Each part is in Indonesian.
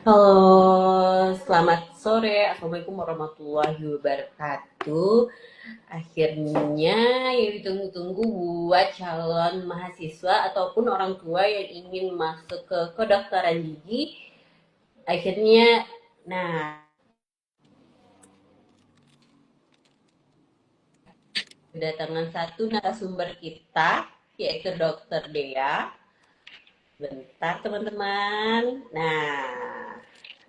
Halo, selamat sore. Assalamualaikum warahmatullahi wabarakatuh. Akhirnya yang ditunggu-tunggu buat calon mahasiswa ataupun orang tua yang ingin masuk ke kedokteran gigi. Akhirnya, nah, kedatangan satu narasumber kita, yaitu Dokter Dea. Bentar teman-teman. Nah,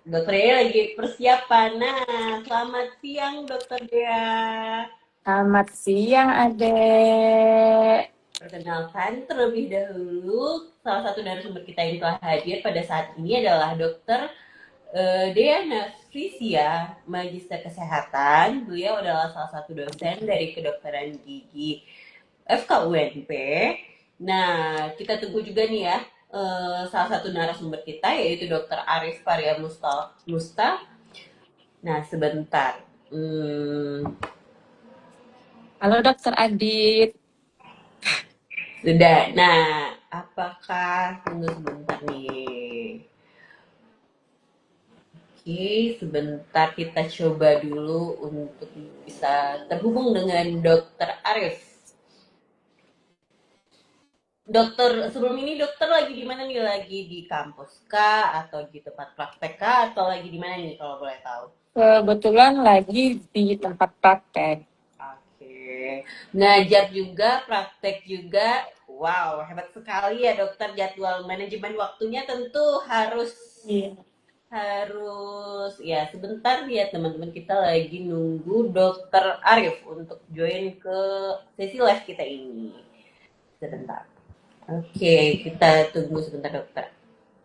Dokter Dea lagi persiapan. Nah, selamat siang Dokter Dea. Selamat siang, Adek. Perkenalkan terlebih dahulu, salah satu narasumber kita yang telah hadir pada saat ini adalah Dokter Dea Nafrisia, Magister Kesehatan. Beliau adalah salah satu dosen dari kedokteran gigi FKUNP. Nah, kita tunggu juga nih ya, salah satu narasumber kita yaitu Dokter Arif Faria Musta. Nah, sebentar. Halo, Dokter Adit. Sudah. Nah, apakah tunggu sebentar nih. Oke, sebentar kita coba dulu untuk bisa terhubung dengan Dokter Arif. Dokter, sebelum ini dokter lagi di mana nih? Lagi di kampus kah? Atau di tempat praktek kah? Atau lagi di mana nih kalau boleh tahu? Kebetulan lagi di tempat praktek. Oke. Ngajar juga, praktek juga. Wow, hebat sekali ya dokter. Jadwal manajemen waktunya tentu harus Iya. harus ya sebentar ya teman-teman, kita lagi nunggu Dokter Arif untuk join ke sesi live kita ini. Sebentar. Oke, kita tunggu sebentar Dokter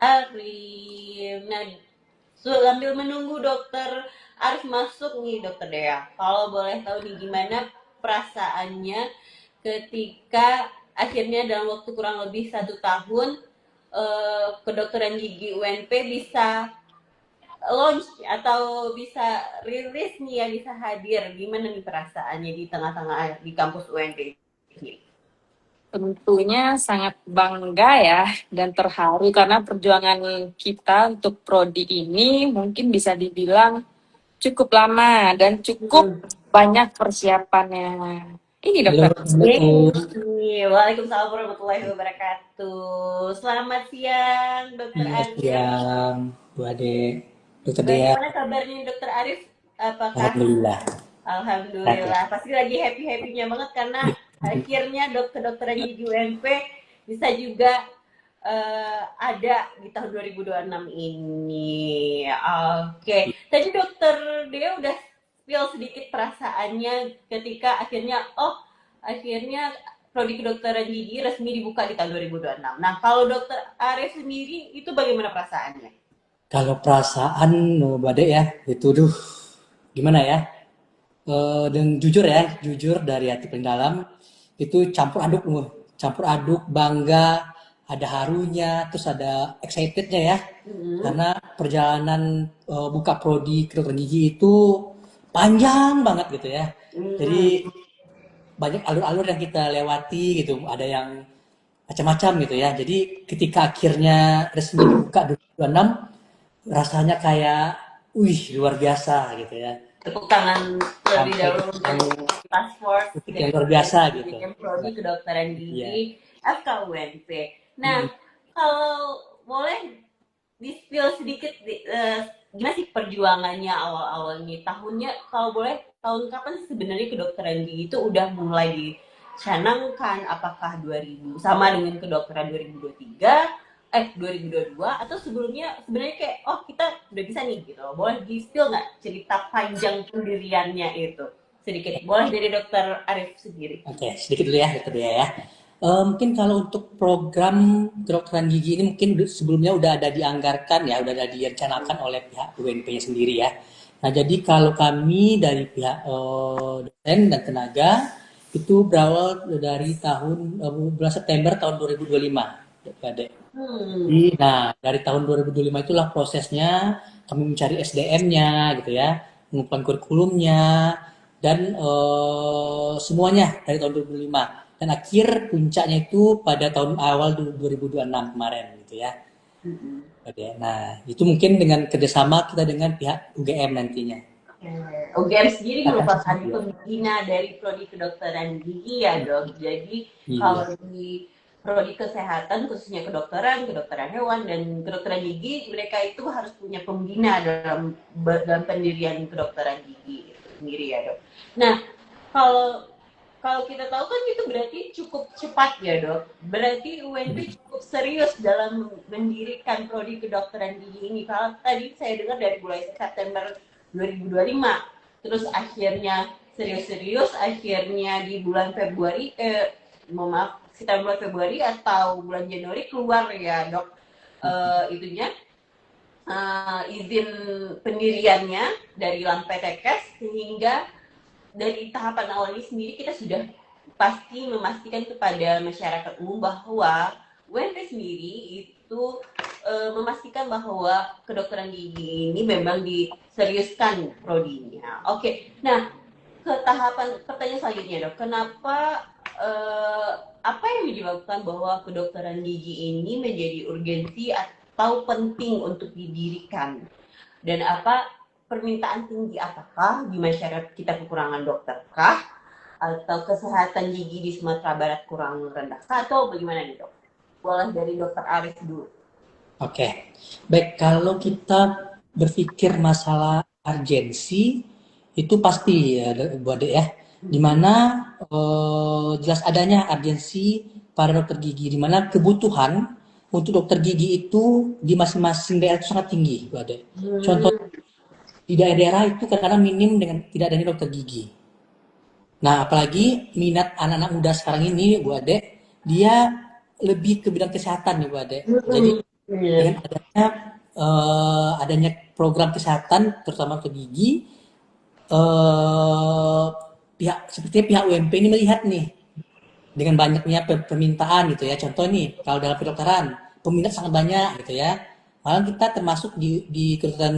Arif. Nah, sambil menunggu Dokter Arif masuk nih Dokter Dea. Kalau boleh tahu nih gimana perasaannya ketika akhirnya dalam waktu kurang lebih 1 tahun kedokteran gigi UNP bisa launch atau bisa rilis nih ya, bisa hadir. Gimana nih perasaannya di tengah-tengah di kampus UNP ini? Tentunya sangat bangga ya dan terharu karena perjuangan kita untuk prodi ini mungkin bisa dibilang cukup lama dan cukup Hmm. banyak persiapannya. Ini, Halo, Dokter. Assalamualaikum. Waalaikumsalam warahmatullahi wabarakatuh. Selamat siang, Dokter Selamat Arif. siang, Bu Ade, Dokter Dea. Bagaimana kabarnya Dokter Arif? Apakah Alhamdulillah. Sehat ya. Alhamdulillah, pasti lagi happy-happynya banget karena akhirnya kedokteran gigi UNP bisa juga ada di tahun 2026 ini. Oke, tadi Dokter Dea udah spill sedikit perasaannya ketika akhirnya prodi kedokteran gigi resmi dibuka di tahun 2026. Nah, kalau Dokter Arif sendiri itu bagaimana perasaannya? Kalau perasaan Bu Ade ya, itu gimana ya? Dan jujur dari hati paling dalam, itu campur aduk, bangga, ada harunya, terus ada excitednya ya. Hmm. Karena perjalanan buka prodi kedokteran gigi itu panjang banget gitu ya. Jadi Hmm. banyak alur-alur yang kita lewati gitu, ada yang macam-macam gitu ya. Jadi ketika akhirnya resmi dibuka 2026, rasanya kayak, wih luar biasa gitu ya. Tepuk tangan terlebih Sampai dahulu yang untuk task force titik yang dari luar biasa gitu. penelitian prodi kedokteran Iya. gigi FKUNP. Nah, Mm. kalau boleh di-spill sedikit gimana sih perjuangannya awal-awalnya, tahunnya kalau boleh, tahun kapan sih sebenarnya kedokteran gigi itu udah mulai dicanangkan? Apakah 2000 sama dengan kedokteran 2023, 2022, atau sebelumnya sebenarnya kayak kita udah bisa nih gitu? Boleh di-spill nggak cerita panjang pendiriannya itu sedikit, boleh dari Dokter Arif sendiri. Oke, sedikit dulu ya, Dokter Dea ya. Mungkin kalau untuk program kedokteran gigi ini mungkin sebelumnya udah ada dianggarkan ya, udah ada direncanakan oleh pihak UNP-nya sendiri ya. Nah, jadi kalau kami dari pihak dosen dan tenaga itu berawal dari bulan September tahun 2025, Pak Ade. Hmm. Jadi, nah, dari tahun 2025 itulah prosesnya kami mencari SDM-nya gitu ya, mengumpulkan kurikulumnya, dan semuanya dari tahun 2025. Dan akhir puncaknya itu pada tahun awal 2026 kemarin gitu ya. Mm-mm. Oke, nah, itu mungkin dengan kerjasama kita dengan pihak UGM nantinya. UGM sendiri Akan merupakan ya. pembina dari prodi kedokteran gigi ya dok. Jadi Iya. kalau di prodi kesehatan khususnya kedokteran, kedokteran hewan dan kedokteran gigi mereka itu harus punya pembina dalam pendirian kedokteran gigi itu sendiri ya dok. Nah kalau kalau kita tahu kan itu berarti cukup cepat ya dok. Berarti UNP cukup serius dalam mendirikan prodi kedokteran gigi ini. Kalau tadi saya dengar dari mulai September 2025, terus akhirnya serius-serius, akhirnya di bulan Februari, maaf, sekitar bulan Februari atau bulan Januari keluar ya dok, itunya izin pendiriannya dari Lampetekes sehingga dari tahapan awal ini sendiri kita sudah pasti memastikan kepada masyarakat umum bahwa UNP sendiri itu memastikan bahwa kedokteran gigi ini memang diseriuskan prodinya. Oke, nah ke tahapan pertanyaan selanjutnya dok, kenapa apa yang menyebabkan bahwa kedokteran gigi ini menjadi urgensi atau penting untuk didirikan dan apa permintaan tinggi apakah di masyarakat kita kekurangan dokter kah atau kesehatan gigi di Sumatera Barat kurang rendah kah atau bagaimana nih dok? Boleh dari dokter Arif dulu. Oke, baik kalau kita berpikir masalah urgensi itu pasti ya Bu Ade ya, dimana jelas adanya urgensi para dokter gigi, dimana kebutuhan untuk dokter gigi itu di masing-masing daerah itu sangat tinggi Bu Ade. Contoh di daerah-daerah itu kadang-kadang minim dengan tidak adanya dokter gigi. Nah, apalagi minat anak-anak muda sekarang ini Bu Ade, dia lebih ke bidang kesehatan nih Bu Ade. Jadi dengan adanya program kesehatan terutama untuk gigi, pihak sepertinya pihak UMP ini melihat nih dengan banyaknya permintaan gitu ya. Contoh nih kalau dalam kedokteran peminat sangat banyak gitu ya. Malah kita termasuk di kedokteran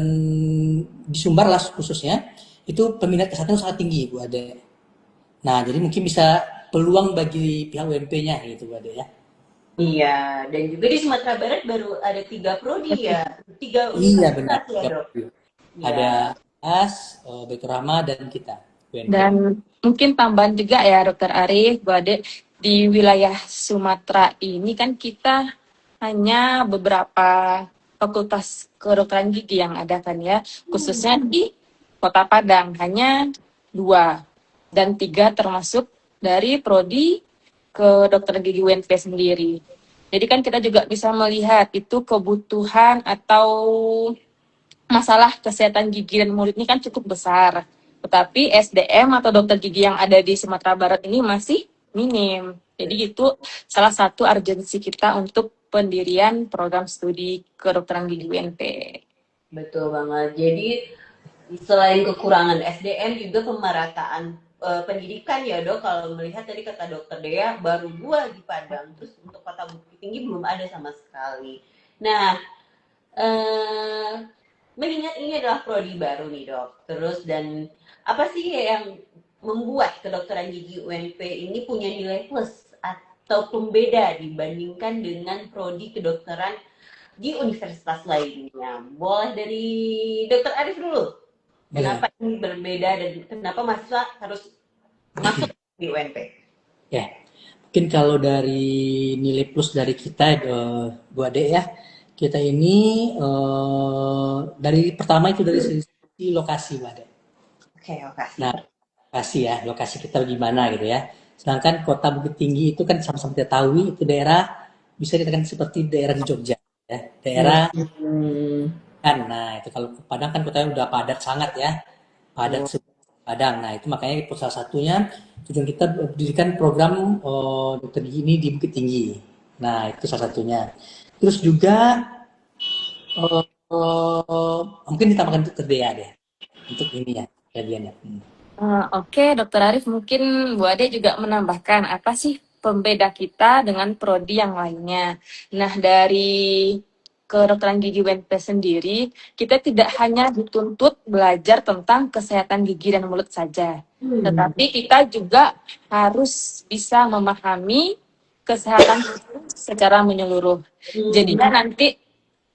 di Sumbar lah khususnya itu peminat kesehatan sangat tinggi Bu Ade. Nah jadi mungkin bisa peluang bagi pihak UMP-nya gitu Bu Ade ya. Iya, dan juga di Sumatera Barat baru ada 3 prodi ya, 3 Iya benar. universitas ya dok. Ada Iya. AS, Baitur Rahma dan kita UNP. Dan mungkin tambahan juga ya Dokter Arif, Bu Ade, di wilayah Sumatera ini kan kita hanya beberapa fakultas kedokteran gigi yang ada kan ya, khususnya di Kota Padang hanya 2 dan 3 termasuk dari prodi kedokteran gigi UNP sendiri. Jadi kan kita juga bisa melihat itu kebutuhan atau masalah kesehatan gigi dan mulut ini kan cukup besar. Tetapi SDM atau dokter gigi yang ada di Sumatera Barat ini masih minim. Jadi itu salah satu urgensi kita untuk pendirian program studi kedokteran gigi UNP. Betul banget. Jadi selain kekurangan SDM juga pemerataan pendidikan ya dok. Kalau melihat tadi kata dokter Dea baru 2 di Padang, terus untuk kota Bukit Tinggi belum ada sama sekali. Nah, eh, mengingat ini adalah prodi baru nih dok. Terus dan apa sih yang membuat kedokteran gigi UNP ini punya nilai plus atau pembeda dibandingkan dengan prodi kedokteran di universitas lainnya? Boleh dari dokter Arif dulu. Boleh. Kenapa ini berbeda dan kenapa mahasiswa harus masuk di UNP? Ya, mungkin kalau dari nilai plus dari kita, Bu Ade ya, kita ini dari pertama itu dari sisi lokasi, Bu Ade. Oke, Nah, makasih. lokasi ya, lokasi kita bagaimana gitu ya. Sedangkan kota Bukit Tinggi itu kan sama-sama kita tahu itu daerah bisa dikatakan seperti daerah di Jogja ya, daerah Hmm. kan. Nah, itu kalau Padang kan kotanya udah padat sangat ya, padat Padang. Nah, itu makanya salah satunya tujuan kita berdirikan program dokter gigi ini di Bukit Tinggi. Nah, itu salah satunya. Terus juga mungkin ditambahkan dokter Dea deh untuk ini ya, kejadiannya. Oke, Dokter Arif, mungkin Bu Ade juga menambahkan apa sih pembeda kita dengan prodi yang lainnya. Nah, dari kedokteran gigi UNP sendiri, kita tidak hanya dituntut belajar tentang kesehatan gigi dan mulut saja, tetapi kita juga harus bisa memahami kesehatan gigi secara menyeluruh. Hmm. Jadinya nanti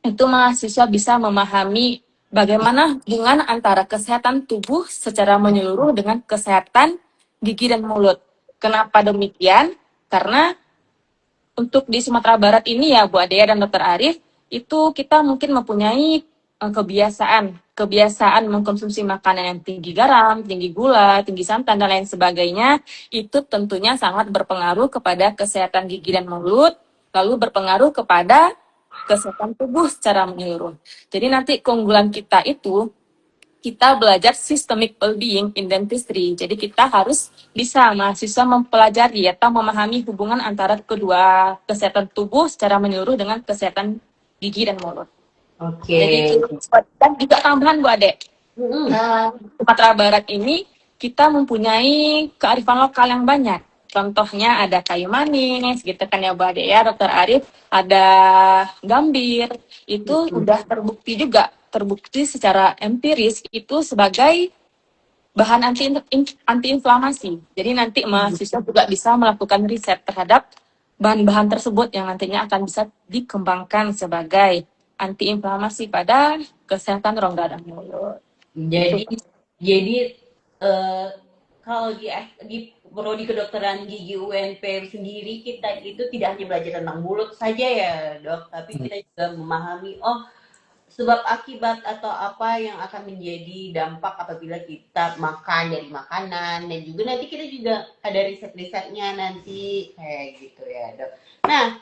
itu mahasiswa bisa memahami bagaimana hubungan antara kesehatan tubuh secara menyeluruh dengan kesehatan gigi dan mulut. Kenapa demikian? Karena untuk di Sumatera Barat ini ya Bu Adea dan Dokter Arif, itu kita mungkin mempunyai kebiasaan mengkonsumsi makanan yang tinggi garam, tinggi gula, tinggi santan dan lain sebagainya, itu tentunya sangat berpengaruh kepada kesehatan gigi dan mulut, lalu berpengaruh kepada kesehatan tubuh secara menyeluruh. Jadi nanti keunggulan kita itu kita belajar systemic well-being in dentistry. Jadi kita harus bisa mahasiswa mempelajari atau memahami hubungan antara kedua kesehatan tubuh secara menyeluruh dengan kesehatan gigi dan mulut. Jadi Oke. dan juga tambahan Bu Ade, Mm-mm. Sumatera Barat ini kita mempunyai kearifan lokal yang banyak. Contohnya ada kayu manis, gitu kan ya Bu Ade ya, Dokter Arif. Ada gambir, itu udah terbukti secara empiris itu sebagai bahan antiinflamasi. Jadi nanti mahasiswa juga bisa melakukan riset terhadap bahan-bahan tersebut yang nantinya akan bisa dikembangkan sebagai antiinflamasi pada kesehatan rongga dan mulut. Jadi jadi eh, kalau di prodi kedokteran gigi UNP sendiri kita itu tidak hanya belajar tentang mulut saja ya dok, tapi kita juga memahami sebab akibat atau apa yang akan menjadi dampak apabila kita makan dari makanan dan juga nanti kita juga ada riset-risetnya nanti kayak gitu ya dok. Nah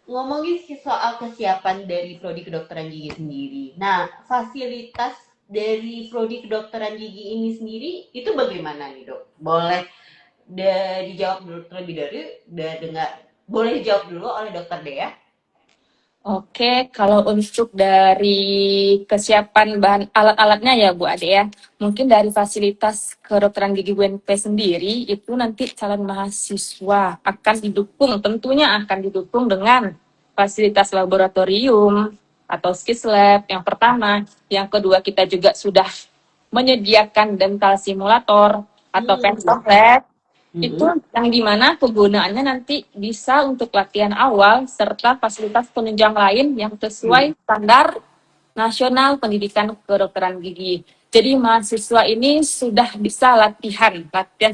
ngomongin soal kesiapan dari prodi kedokteran gigi sendiri. Nah fasilitas dari prodi kedokteran gigi ini sendiri itu bagaimana nih dok? Boleh dijawab dulu terlebih dengar. Boleh dijawab dulu oleh dokter Dea. Oke, kalau untuk dari kesiapan bahan alat-alatnya ya Bu Ade ya, mungkin dari fasilitas kedokteran gigi UNP sendiri itu nanti calon mahasiswa tentunya akan didukung dengan fasilitas laboratorium atau skis lab yang pertama. Yang kedua kita juga sudah menyediakan dental simulator atau penstop lab. Itu yang dimana kegunaannya nanti bisa untuk latihan awal serta fasilitas penunjang lain yang sesuai standar nasional pendidikan kedokteran gigi. Jadi mahasiswa ini sudah bisa latihan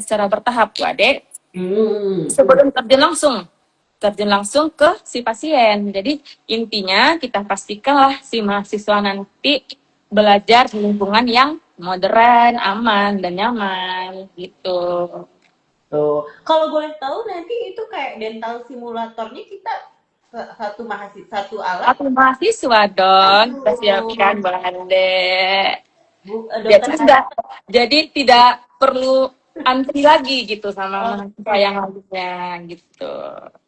secara bertahap, Bu Ade, sebelum terjun langsung ke si pasien. Jadi intinya kita pastikanlah si mahasiswa nanti belajar di lingkungan yang modern, aman, dan nyaman gitu. Tuh. Kalau boleh tahu nanti itu kayak dental simulatornya kita satu alat. Aku mahasiswa dong, kita siapkan Aduh, Bande. dokter Jadi tidak perlu antri lagi gitu sama mahasiswa Oke. yang lainnya gitu.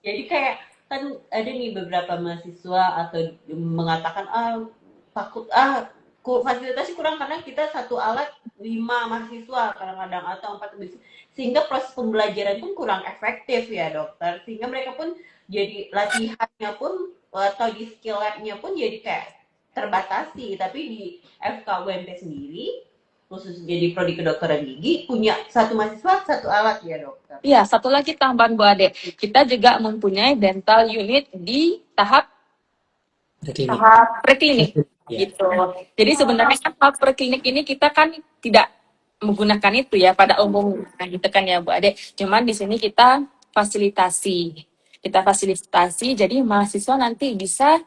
Jadi kayak kan ada nih beberapa mahasiswa atau mengatakan takut fasilitasnya kurang karena kita satu alat 5 mahasiswa kadang-kadang atau 4 mahasiswa. Sehingga proses pembelajaran pun kurang efektif ya dokter. Sehingga mereka pun jadi latihannya pun atau di skill lab-nya pun jadi kayak terbatasi. Tapi di FKUMP sendiri khusus jadi prodi kedokteran gigi punya satu mahasiswa satu alat ya dokter. Iya, satu lagi tambahan Bu Ade. Kita juga mempunyai dental unit di tahap preklinik gitu. Jadi sebenarnya kan tahap preklinik ini kita kan tidak menggunakan itu ya pada umumnya gitu kan ya Bu Ade. Cuman di sini kita fasilitasi. Jadi mahasiswa nanti bisa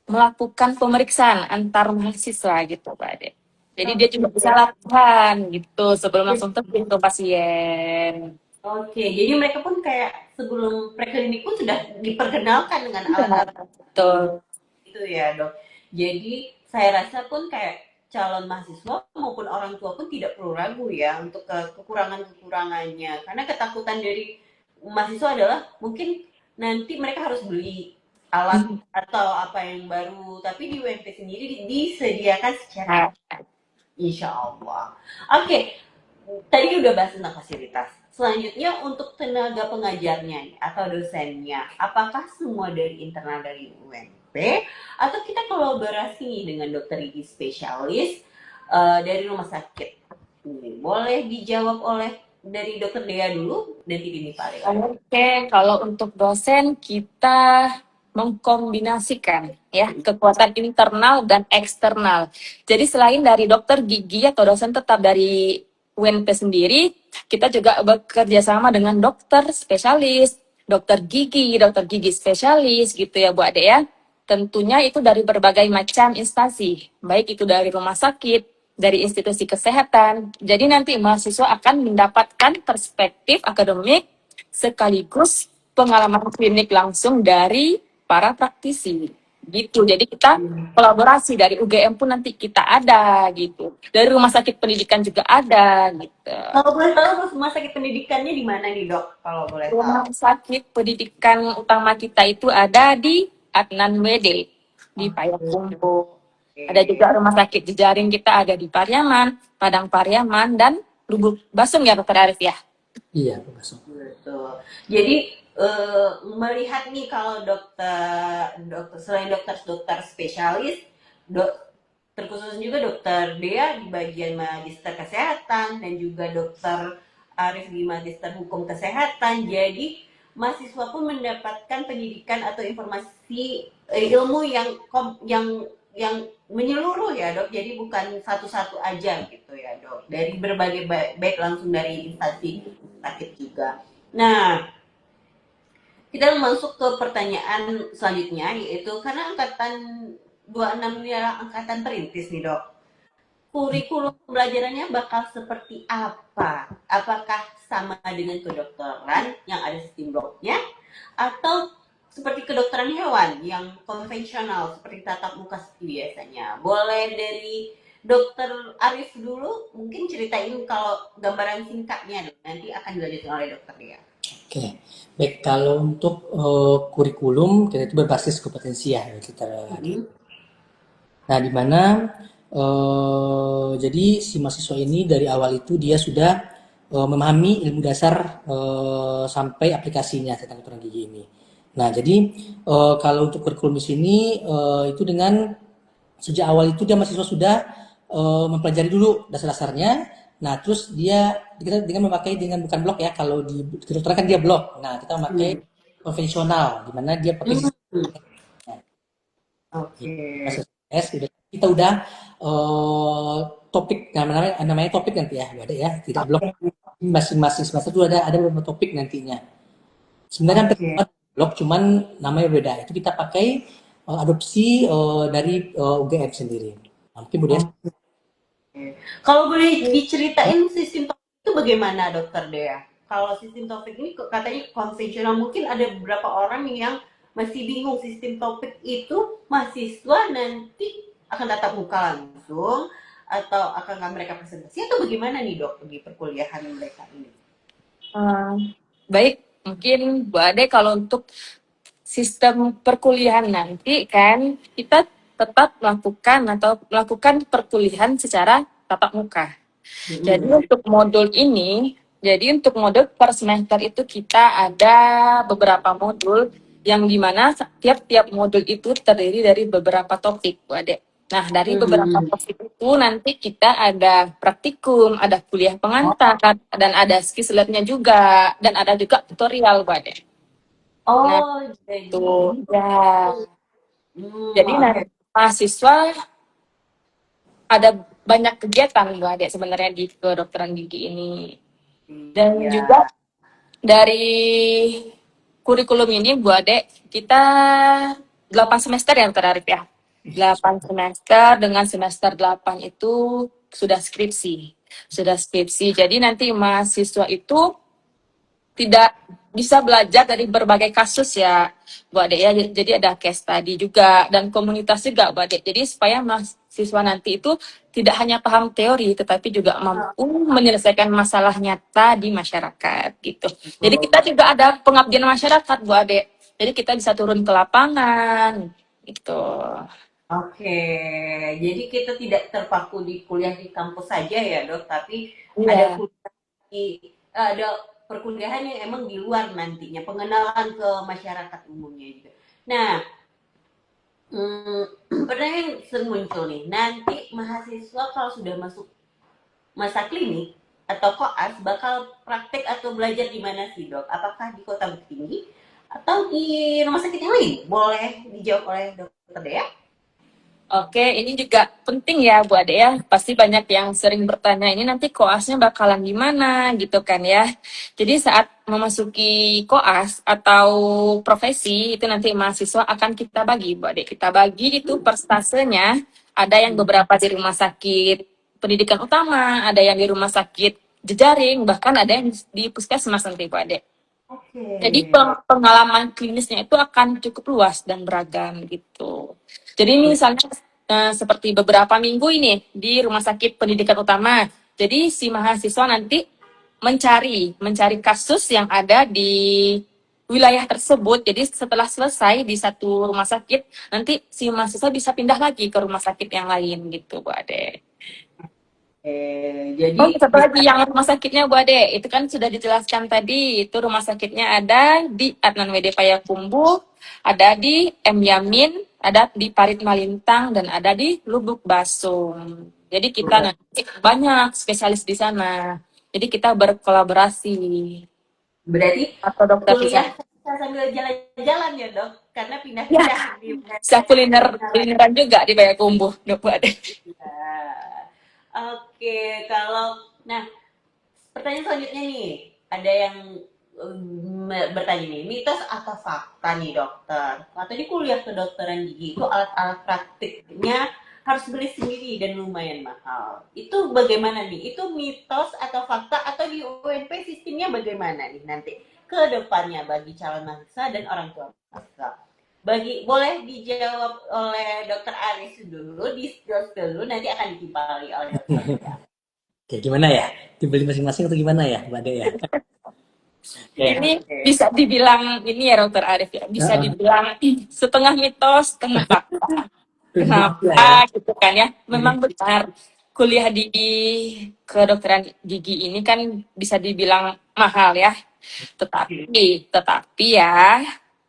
melakukan pemeriksaan antar mahasiswa gitu Bu Ade. Jadi dia juga bisa latihan gitu sebelum langsung terjun ke pasien. Oke, jadi mereka pun kayak sebelum preklinik pun sudah diperkenalkan dengan alat-alat Betul. itu ya dok. Jadi saya rasa pun kayak calon mahasiswa maupun orang tua pun tidak perlu ragu ya untuk kekurangan-kekurangannya. Karena ketakutan dari mahasiswa adalah mungkin nanti mereka harus beli alat atau apa yang baru. Tapi di UMP sendiri disediakan secara insya Allah. Oke, tadi udah bahas tentang fasilitas. Selanjutnya untuk tenaga pengajarnya atau dosennya, apakah semua dari internal dari UMP atau kita kolaborasi dengan dokter gigi spesialis dari rumah sakit? Ini boleh dijawab oleh dari dokter Dea dulu, dan Tini Pak. Oke, kalau untuk dosen kita mengkombinasikan ya kekuatan internal dan eksternal. Jadi selain dari dokter gigi atau dosen tetap dari UNP sendiri, kita juga bekerja sama dengan dokter spesialis, dokter gigi spesialis gitu ya Bu Ade ya. Tentunya itu dari berbagai macam instansi, baik itu dari rumah sakit, dari institusi kesehatan. Jadi nanti mahasiswa akan mendapatkan perspektif akademik sekaligus pengalaman klinik langsung dari para praktisi. Gitu. Jadi kita kolaborasi dari UGM pun nanti kita ada gitu. Dari rumah sakit pendidikan juga ada gitu. Kalau boleh tahu rumah sakit pendidikannya di mana nih dok? Kalau boleh tahu. Rumah sakit pendidikan utama kita itu ada di Adnan WD di Payakumbuh. Ada juga rumah sakit jejaring kita ada di Pariaman, Padang Pariaman, dan Lubuk Basung ya Dokter Arif ya. Iya, Pak Baso. Betul. Jadi melihat nih kalau dokter selain dokter spesialis, terkhusus juga dokter Dea di bagian magister kesehatan dan juga dokter Arif di magister hukum kesehatan. Jadi mahasiswa pun mendapatkan pendidikan atau informasi ilmu yang menyeluruh ya dok. Jadi bukan satu-satu aja gitu ya dok. Dari berbagai baik langsung dari instansi sakit juga. Nah, kita masuk ke pertanyaan selanjutnya yaitu karena angkatan 26 ini adalah angkatan perintis nih dok. Kurikulum pembelajarannya bakal seperti apa? Apakah sama dengan kedokteran yang ada sistem bloknya atau seperti kedokteran hewan yang konvensional seperti tatap muka seperti biasanya? Boleh dari Dokter Arif dulu mungkin ceritain kalau gambaran singkatnya nanti akan dilanjutkan oleh dokter dia. Oke, baik kalau untuk kurikulum kita itu berbasis kompetensi ya kita. Nah, di mana jadi si mahasiswa ini dari awal itu dia sudah memahami ilmu dasar sampai aplikasinya tentang kedokteran gigi ini. Nah, jadi kalau untuk kurikulum di sini itu dengan sejak awal itu dia mahasiswa sudah mempelajari dulu dasar-dasarnya. Nah, terus kita dengan memakai dengan bukan blok ya. Kalau di kedokteran kan dia blok. Nah, kita memakai konvensional di mana dia pakai Oke. kita udah topik namanya topik nanti ya, ada ya, tidak blok. Masing-masing semester itu ada beberapa topik nantinya. Sebenarnya hampir sama blok, cuman namanya beda. Itu kita pakai adopsi dari UGM sendiri. Mungkin Budi. Kalau boleh diceritain sistem topik itu bagaimana dokter Dea? Kalau sistem topik ini katanya konvensional, mungkin ada beberapa orang yang masih bingung sistem topik itu mahasiswa nanti akan tatap muka langsung atau akan mereka presentasi atau bagaimana nih dok di perkuliahan mereka ini? Baik, mungkin Bu Ade kalau untuk sistem perkuliahan nanti kan kita tetap melakukan perkuliahan secara tatap muka. Jadi untuk modul per semester itu kita ada beberapa modul yang dimana tiap modul itu terdiri dari beberapa topik, Bu Ade. Nah, dari beberapa topik itu nanti kita ada praktikum, ada kuliah pengantar, dan ada skills lab-nya juga, dan ada juga tutorial, Bu Ade. Oh, jadi Tuh, ya. Jadi nanti mahasiswa ada banyak kegiatan Bu Ade sebenarnya di kedokteran gigi ini. Dan juga dari kurikulum ini Bu Ade kita 8 semester yang terarif ya. 8 semester dengan semester 8 itu sudah skripsi. Jadi nanti mahasiswa itu tidak bisa belajar dari berbagai kasus ya Bu Ade ya. Jadi ada case study juga dan komunitas juga Bu Ade. Jadi supaya mahasiswa nanti itu tidak hanya paham teori tetapi juga mampu menyelesaikan masalah nyata di masyarakat gitu. Jadi kita juga ada pengabdian masyarakat Bu Ade. Jadi kita bisa turun ke lapangan gitu. Oke, jadi kita tidak terpaku di kuliah di kampus saja ya dok, tapi ada ada perkuliahan yang emang di luar nantinya, pengenalan ke masyarakat umumnya juga. Nah, pertanyaan yang sering muncul nih, nanti mahasiswa kalau sudah masuk masa klinik atau koas bakal praktek atau belajar di mana sih dok? Apakah di Kota Bukit Tinggi Atau di rumah sakit yang lain? Boleh dijawab oleh dokter Dea? Oke, ini juga penting ya Bu Ade ya. Pasti banyak yang sering bertanya, ini nanti koasnya bakalan gimana gitu kan ya. Jadi saat memasuki koas atau profesi, itu nanti mahasiswa akan kita bagi Bu Ade. Kita bagi itu per stasenya, ada yang beberapa di rumah sakit pendidikan utama, ada yang di rumah sakit jejaring, bahkan ada yang di puskesmas nanti Bu Ade. Jadi Oke. pengalaman klinisnya itu akan cukup luas dan beragam gitu. Jadi misalnya seperti beberapa minggu ini di Rumah Sakit Pendidikan Utama. Jadi si mahasiswa nanti mencari kasus yang ada di wilayah tersebut. Jadi setelah selesai di satu rumah sakit, nanti si mahasiswa bisa pindah lagi ke rumah sakit yang lain gitu, Bu Ade. Jadi Oh, satu bisa lagi yang rumah sakitnya Bu Ade, itu kan sudah dijelaskan tadi, itu rumah sakitnya ada di Adnan WD Payakumbuh, ada di M Yamin, ada di Parit Malintang, dan ada di Lubuk Basung. Jadi kita nanti banyak spesialis di sana. Jadi kita berkolaborasi berarti atau dokter di kuliah sana. bisa sambil jalan-jalan ya dok, karena Ya, pindah-pindah di bisa kulineran juga di Payakumbuh, Bu Ade. Nah, oke, kalau nah pertanyaan selanjutnya nih, ada yang bertanya nih, mitos atau fakta nih dokter? Atau di kuliah kedokteran gigi itu alat-alat praktiknya harus beli sendiri dan lumayan mahal. Itu bagaimana nih? Itu mitos atau fakta atau di UNP sistemnya bagaimana nih nanti ke depannya bagi calon mahasiswa dan orang tua mahasiswa? Boleh dijawab oleh dokter Aris dulu, di dulu nanti akan ditimpali oleh dokter Dea. Oke, gimana ya? Dibeli masing-masing atau gimana ya, Mbak Dea? Oke. Ini Oke. bisa dibilang ini ya dokter Arif ya, bisa Heeh. dibilang setengah mitos, setengah fakta. 50 lah ya. Kenapa gitu kan ya? Memang benar kuliah di kedokteran gigi ini kan bisa dibilang mahal ya. Tetapi ya,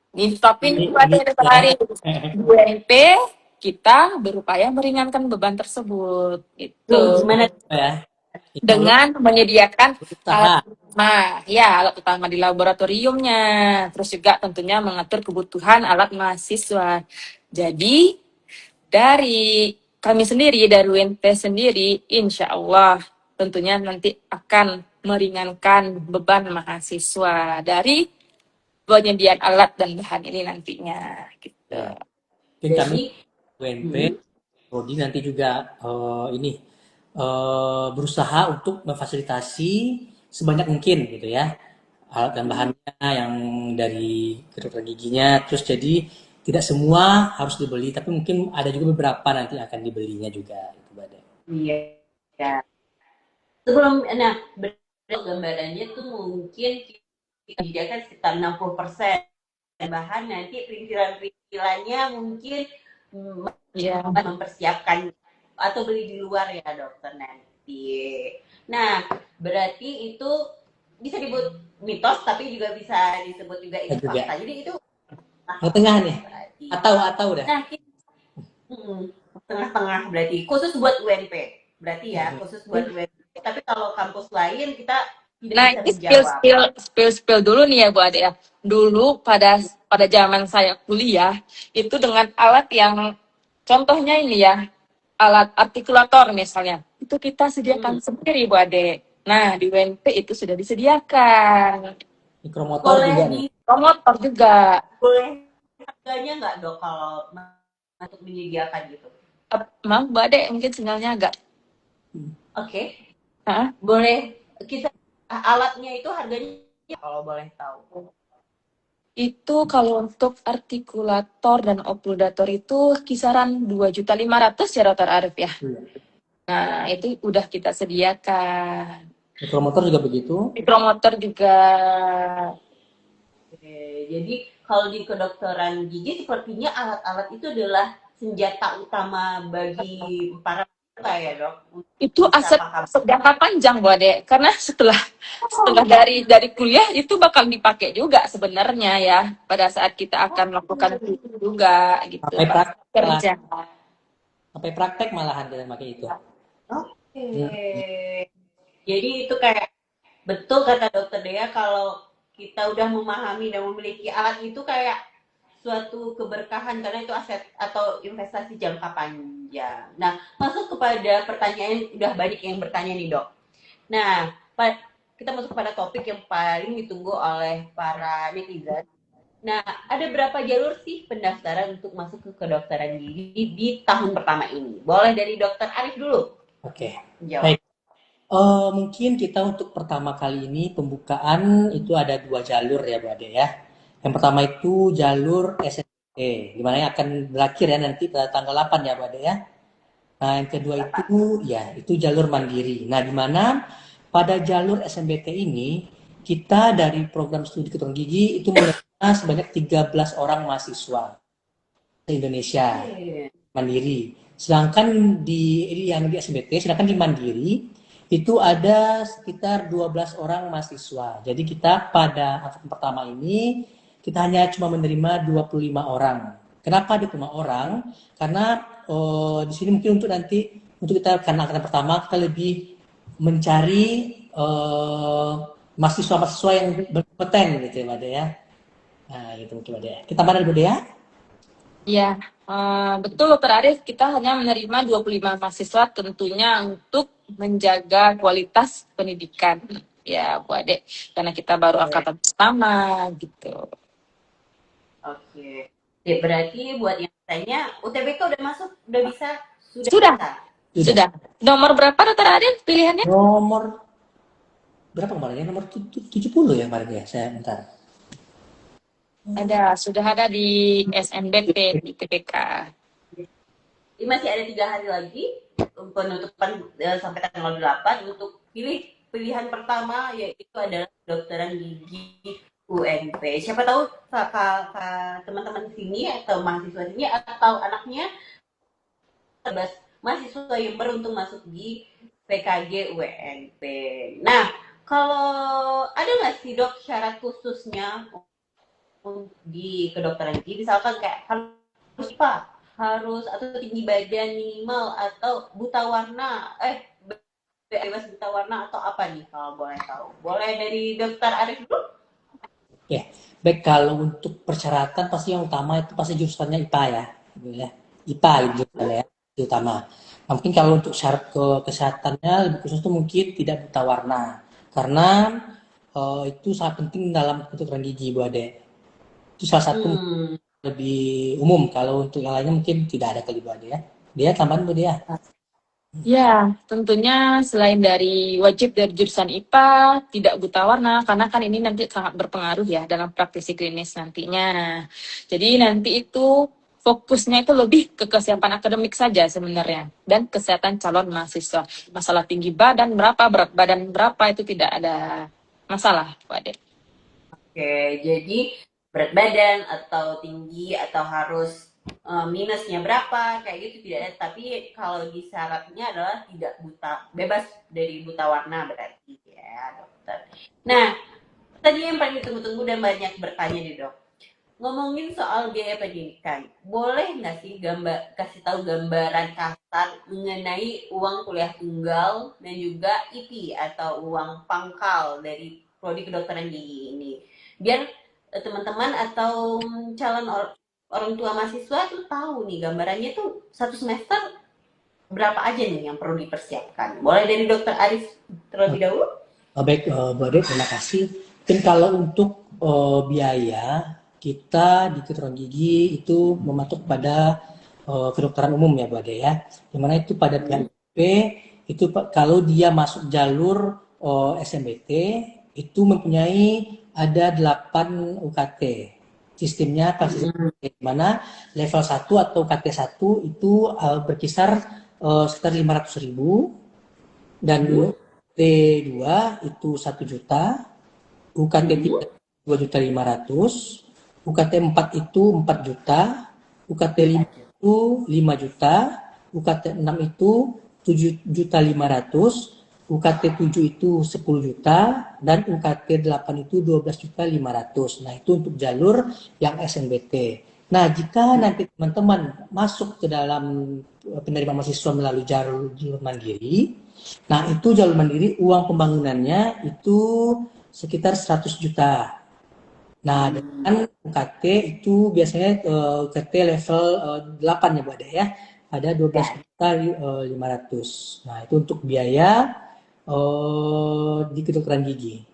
Ini ini pada dokter ya. Arif di UNP kita berupaya meringankan beban tersebut Tuh, itu gimana? Ya. Insya Allah dengan menyediakan alat berusaha. utama, ya alat utama di laboratoriumnya, terus juga tentunya mengatur kebutuhan alat mahasiswa. Jadi dari kami sendiri, dari UNP sendiri, insya Allah tentunya nanti akan meringankan beban mahasiswa dari penyediaan alat dan bahan ini nantinya. Gitu. Ya. Mungkin kami Jadi, UNP, hmm, Prodi nanti juga ini berusaha untuk memfasilitasi sebanyak mungkin gitu ya alat dan bahannya yang dari kedokteran giginya. Terus jadi tidak semua harus dibeli, tapi mungkin ada juga beberapa nanti akan dibelinya juga itu Mbak. iya. Ya. Sebelum, nah, gambarannya tuh mungkin kita disediakan sekitar 60% bahan, nanti perintilan-perintilannya mungkin Ya. mempersiapkan atau beli di luar ya dokter nanti. Nah, berarti itu bisa disebut mitos tapi juga bisa disebut juga Ya itu juga. fakta. Jadi itu Tengah nih. berarti. Atau dah. Nah, tengah-tengah berarti khusus buat UNP. Berarti ya, khusus buat UNP. Tapi kalau kampus lain kita tidak Nah, bisa ini menjawab. spill dulu nih ya Bu Ade ya. Dulu pada zaman saya kuliah itu dengan alat yang contohnya ini ya, alat artikulator misalnya. Itu kita Hmm. sediakan sendiri Bu Ade. Nah, di UNP itu sudah disediakan. Mikromotor Boleh juga di nih. Promotor juga. boleh harganya nggak dok kalau untuk menyediakan gitu? Maaf Bu Ade, mungkin sinyalnya agak. Oke, Hah? boleh kita alatnya itu harganya kalau boleh tahu. Itu kalau untuk artikulator dan okludator itu kisaran 2.500.000 ya Dr. Arif ya. Iya. Nah, itu udah kita sediakan. Mikromotor juga begitu. Promotor juga. Oke, jadi kalau di kedokteran gigi sepertinya alat-alat itu adalah senjata utama bagi para peserta ya dok, untuk Itu bisa aset paham. jangka panjang Bu Ade. Karena setelah dari kuliah itu bakal dipakai juga sebenarnya ya pada saat kita akan melakukan itu juga gitu Sampai pas praktek malah. kerja. Sampai praktek malahan kita pakai itu. Oke, Ya. jadi itu kayak betul kata dokter Dea kalau kita udah memahami dan memiliki alat itu kayak suatu keberkahan karena itu aset atau investasi jangka panjang. Nah, masuk kepada pertanyaan, udah banyak yang bertanya nih dok. Nah, kita masuk kepada topik yang paling ditunggu oleh para netizen. Nah, ada berapa jalur sih pendaftaran untuk masuk ke kedokteran gigi di tahun pertama ini? Boleh dari dokter Arif dulu. Oke, Jawab. baik. Mungkin kita untuk pertama kali ini pembukaan itu ada 2 jalur ya Bu Ade ya. Yang pertama itu jalur SNMPT, di mana yang akan berakhir ya nanti pada tanggal 8 ya Bu Ade ya. Nah, yang kedua itu jalur mandiri. Nah, di mana pada jalur SNMPT ini kita dari program studi kedokteran gigi itu menerima sebanyak 13 orang mahasiswa se Indonesia mandiri. Sedangkan yang di SNMPT, sedangkan di mandiri itu ada sekitar 12 orang mahasiswa. Jadi kita pada angkatan pertama ini kita hanya cuma menerima 25 orang. Kenapa 25 orang? Karena di sini mungkin untuk kita karena angkatan pertama kita lebih mencari mahasiswa-mahasiswa yang berkompeten gitu ya, Mbak Dea. Nah, gitu mungkin Mbak Dea. Kita mana Mbak Dea? Ya, betul Dokter Arif, kita hanya menerima 25 mahasiswa tentunya untuk menjaga kualitas pendidikan. Ya, Bu Ade, karena kita baru angkatan pertama gitu. Oke. Ya, berarti buat yang tanya, UTBK udah masuk, udah bisa? Sudah. Nomor berapa Dokter Arif pilihannya? Nomor berapa kemarin ya? Nomor 70 ya kemarin ya, saya bentar. Sudah ada di SNBP, di TPK. Ini masih ada 3 hari lagi penutupan sampai tanggal 8 untuk pilihan pertama, yaitu adalah kedokteran gigi UNP. Siapa tahu teman-teman sini atau mahasiswa sini atau anaknya mahasiswa yang beruntung masuk di PKG UNP. Nah, kalau ada nggak sih dok syarat khususnya di kedokteran gigi? Misalkan kayak harus apa? Harus atau tinggi badan minimal atau buta warna, bebas buta warna atau apa nih kalau boleh tahu? Boleh dari dokter Arif dulu? Ya, baik, kalau untuk persyaratan pasti yang utama itu pasti jurusannya IPA ya, gitu ya. IPA jurusannya ya, itu utama. Nah, mungkin kalau untuk syarat kesehatannya lebih khusus itu mungkin tidak buta warna, karena itu sangat penting dalam kedokteran gigi Bu Ade. Itu salah satu lebih umum. Kalau untuk yang lainnya mungkin tidak ada kali Bu Ade ya. Dia tambahan Bu Dia. Ya, tentunya selain dari wajib dari jurusan IPA, tidak buta warna, karena kan ini nanti sangat berpengaruh ya dalam praktisi klinis nantinya. Jadi nanti itu fokusnya itu lebih ke kesiapan akademik saja sebenarnya, dan kesehatan calon mahasiswa. Masalah tinggi badan berapa, berat badan berapa, itu tidak ada masalah, Pak Ade. Oke, jadi berat badan atau tinggi atau harus minusnya berapa kayak gitu tidak ada, tapi kalau di syaratnya adalah tidak buta, bebas dari buta warna berarti ya dokter. Nah, tadi yang paling ditunggu-tunggu dan banyak bertanya nih dok, ngomongin soal biaya pendidikan, boleh nggak sih kasih tahu gambaran kasar mengenai uang kuliah tunggal dan juga IP atau uang pangkal dari prodi kedokteran gigi ini, biar teman-teman atau calon orang tua mahasiswa tuh tahu nih gambarannya tuh satu semester berapa aja nih yang perlu dipersiapkan. Boleh dari dokter Arif terlebih dahulu? Baik, Bu Ade, terima kasih. Mungkin kalau untuk biaya kita di kedokteran gigi itu mematuk pada kedokteran umum ya Bu Ade ya. Dimana itu pada PNP itu kalau dia masuk jalur SMBT itu mempunyai ada 8 UKT. Sistemnya pasti di mana level 1 atau UKT 1 itu berkisar sekitar 500.000 dan UKT 2 itu 1 juta, UKT 3 2.500.000, UKT 4 itu 4 juta, UKT 5 itu 5 juta, UKT 6 itu 7.500.000, UKT 7 itu 10 juta, dan UKT 8 itu 12.500.000. Nah, itu untuk jalur yang SNBT. Nah, jika nanti teman-teman masuk ke dalam penerima mahasiswa melalui jalur mandiri, nah itu jalur mandiri uang pembangunannya itu sekitar 100 juta. Nah, dengan UKT itu biasanya UKT level 8 ya Bu Ade ya. Ada 12 Ya. juta 500. Nah, itu untuk biaya di kedokteran gigi.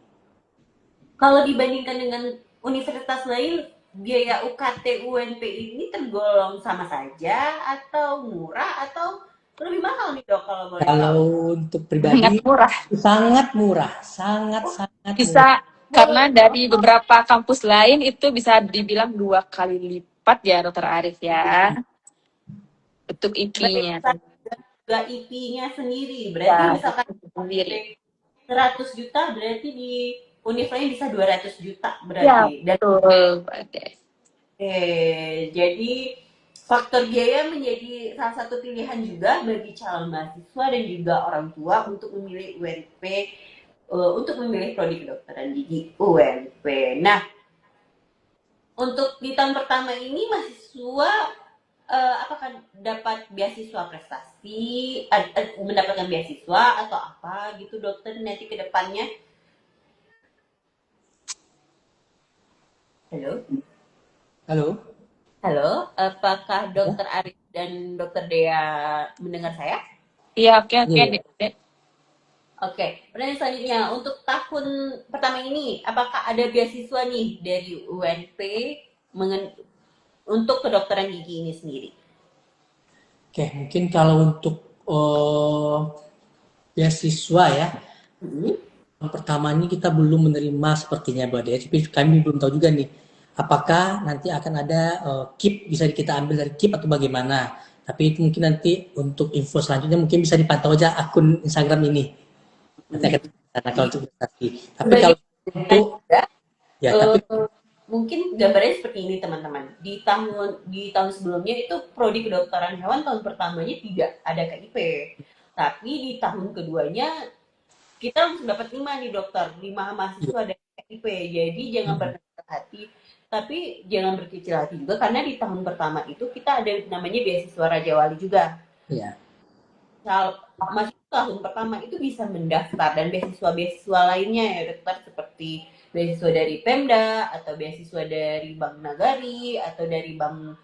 Kalau dibandingkan dengan universitas lain, biaya UKT UNP ini tergolong sama saja atau murah atau lebih mahal nih dok kalau boleh Kalau tahu? untuk Sangat pribadi murah. sangat murah, sangat Oh, sangat murah. Bisa karena dari beberapa kampus lain itu bisa dibilang 2 kali lipat ya Dokter Arif ya untuk IP-nya. juga IP-nya sendiri. Ya, Berarti misalkan itu sendiri. 100 juta berarti di univ lain bisa 200 juta Ya, berarti. Dan betul, Pak Ade. jadi faktor biaya menjadi salah satu pilihan juga bagi calon mahasiswa dan juga orang tua untuk memilih UNP, untuk memilih prodi kedokteran gigi UNP. Nah, untuk di tahun pertama ini mahasiswa apakah dapat beasiswa prestasi, mendapatkan beasiswa atau apa gitu dokter nanti ke depannya? Halo? Halo? Halo, apakah Ya? dokter Arif dan dokter Dea mendengar saya? Iya, oke, Iya, oke, iya. Dek. Oke, pertanyaan selanjutnya untuk tahun pertama ini, apakah ada beasiswa nih dari UNP untuk kedokteran gigi ini sendiri? Oke, mungkin kalau untuk beasiswa ya, Hmm. yang pertama ini kita belum menerima sepertinya Bu Ade, tapi kami belum tahu juga nih apakah nanti akan ada KIP bisa kita ambil dari KIP atau bagaimana. Tapi itu mungkin nanti untuk info selanjutnya mungkin bisa dipantau aja akun Instagram ini. Nanti akan kita untuk investasi. Tapi Sebagai kalau untuk ya tapi mungkin gambarnya seperti ini teman-teman. Di tahun sebelumnya itu prodi kedokteran hewan tahun pertamanya tidak ada KIP. Tapi di tahun keduanya kita langsung dapat 5 nih dokter, 5 mahasiswa dari KIP. Jadi jangan berkecil hati, tapi jangan berkecil hati juga karena di tahun pertama itu kita ada namanya beasiswa Raja Wali juga. ya Masuk tahun pertama itu bisa mendaftar dan beasiswa-beasiswa lainnya ya dokter seperti beasiswa dari Pemda atau beasiswa dari Bank Nagari atau dari Bank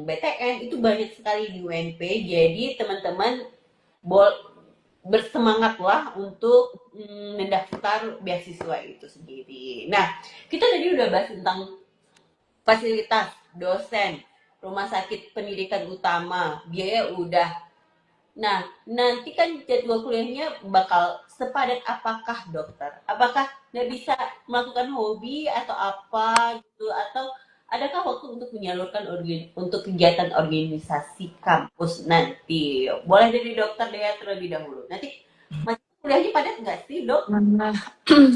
BTN itu banyak sekali di UNP. Jadi teman-teman bersemangatlah untuk mendaftar beasiswa itu sendiri. Nah, kita tadi udah bahas tentang fasilitas, dosen, rumah sakit pendidikan utama, biaya udah. Nah, nanti kan jadwal kuliahnya bakal sepadat apakah dokter? Apakah nggak bisa melakukan hobi atau apa gitu? Atau adakah waktu untuk menyalurkan untuk kegiatan organisasi kampus nanti? Boleh dari dokter Dea terlebih dahulu. Nanti masih kuliahnya padat nggak sih dok? Nah,